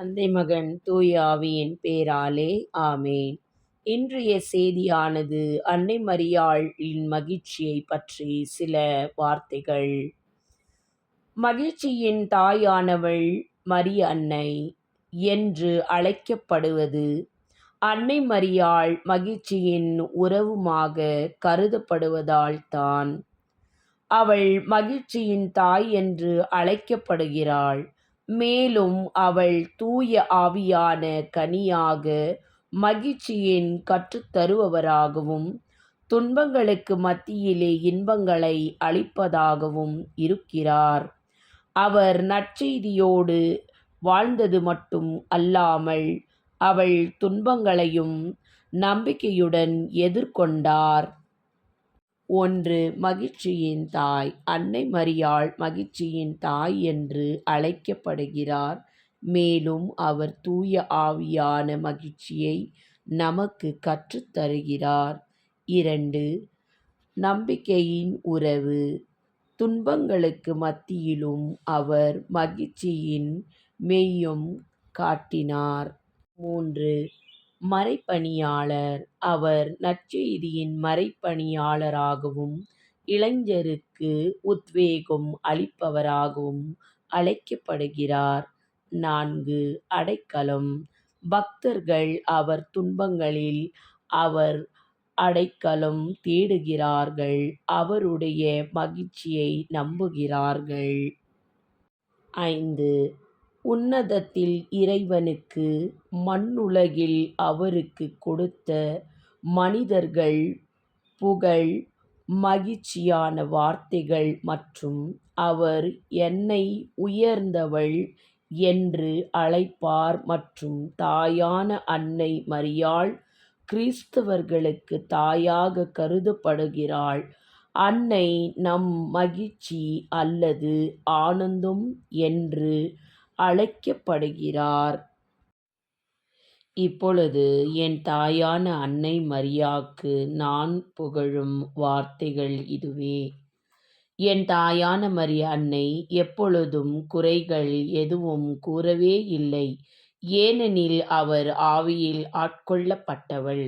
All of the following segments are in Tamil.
தந்தை மகன் தூய ஆவியின் பேராலே ஆமேன். இன்றைய செய்தியானது அன்னை மரியாளின் மகிழ்ச்சியை பற்றி சில வார்த்தைகள். மகிழ்ச்சியின் தாயானவள் மரிய அன்னை என்று அழைக்கப்படுவது அன்னை மரியாள் மகிழ்ச்சியின் உறவுமாக கருதப்படுவதால்தான் அவள் மகிழ்ச்சியின் தாய் என்று அழைக்கப்படுகிறாள். மேலும் அவள் தூய ஆவியான கனியாக மகிழ்ச்சியின் கற்றுத்தருபவராகவும் துன்பங்களுக்கு மத்தியிலே இன்பங்களை அளிப்பதாகவும் இருக்கிறார். அவர் நற்செய்தியோடு வாழ்ந்தது மட்டும் அல்லாமல் அவள் துன்பங்களையும் நம்பிக்கையுடன் எதிர்கொண்டார். 1. மகிழ்ச்சியின் தாய். அன்னை மரியாள் மகிழ்ச்சியின் தாய் என்று அழைக்கப்படுகிறார். மேலும் அவர் தூய ஆவியான மகிழ்ச்சியை நமக்கு கற்றுத்தருகிறார். 2. நம்பிக்கையின் உறவு. துன்பங்களுக்கு மத்தியிலும் அவர் மகிழ்ச்சியின் மெய்யும் காட்டினார். 3. மறைபணியாளர். அவர் நற்செய்தியின் மறைபணியாளராகவும் இளைஞருக்கு உத்வேகம் அளிப்பவராகவும் அழைக்கப்படுகிறார். 4. அடைக்கலம். பக்தர்கள் அவர் துன்பங்களில் அவர் அடைக்கலம் தேடுகிறார்கள், அவருடைய மகிழ்ச்சியை நம்புகிறார்கள். 5. உன்னதத்தில் இறைவனுக்கு மண்ணுலகில் அவருக்கு கொடுத்த மனிதர்கள் புகழ் மகிழ்ச்சியான வார்த்தைகள் மற்றும் அவர் என்னை உயர்ந்தவள் என்று அழைப்பார் மற்றும் தாயான அன்னை மரியாள் கிறிஸ்தவர்களுக்கு தாயாக கருதப்படுகிறாள். அன்னை நம் மகிழ்ச்சி அல்லது ஆனந்தம் என்று அழைக்கப்படுகிறார். இப்பொழுது என் தாயான அன்னை மரியாக்கு நான் புகழும் வார்த்தைகள் இதுவே. என் தாயான மரிய அன்னை எப்பொழுதும் குறைகள் எதுவும் கூறவே இல்லை. ஏனெனில் அவர் ஆவியில் ஆட்கொள்ளப்பட்டவள்.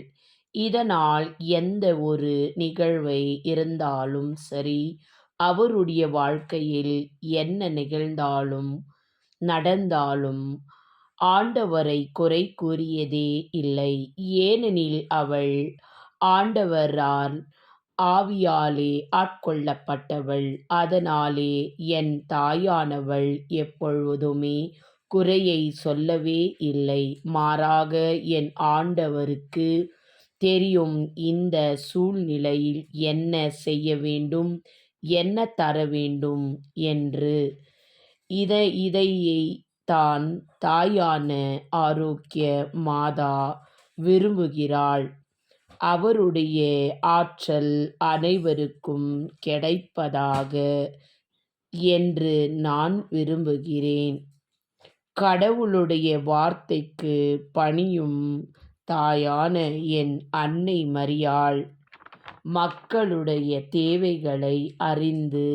இதனால் எந்த ஒரு நிகழ்வை இருந்தாலும் சரி, அவருடைய வாழ்க்கையில் என்ன நிகழ்ந்தாலும் நடந்தாலும் ஆண்டவரை குறை கூறியதே இல்லை. ஏனெனில் அவள் ஆண்டவரால் ஆவியாலே ஆட்கொள்ளப்பட்டவள். அதனாலே என் தாயானவள் எப்பொழுதுமே குறையை சொல்லவே இல்லை. மாறாக என் ஆண்டவருக்கு தெரியும் இந்த சூழ்நிலையில் என்ன செய்ய வேண்டும், என்ன தர வேண்டும் என்று. இதைத்தான் தாயான ஆரோக்கிய மாதா விரும்புகிறாள். அவருடைய ஆற்றல் அனைவருக்கும் கிடைப்பதாக என்று நான் விரும்புகிறேன். கடவுளுடைய வார்த்தைக்கு பணியும் தாயான என் அன்னை மரியாள் மக்களுடைய தேவைகளை அறிந்து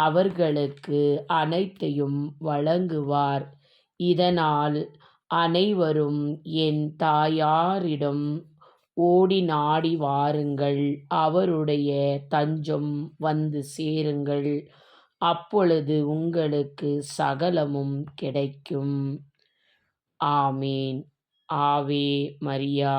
அவர்களுக்கு அனைத்தையும் வழங்குவார். இதனால் அனைவரும் என் தாயாரிடம் ஓடி நாடி வாருங்கள், அவருடைய தஞ்சம் வந்து சேருங்கள். அப்பொழுது உங்களுக்கு சகலமும் கிடைக்கும். ஆமேன். ஆவே மரியா.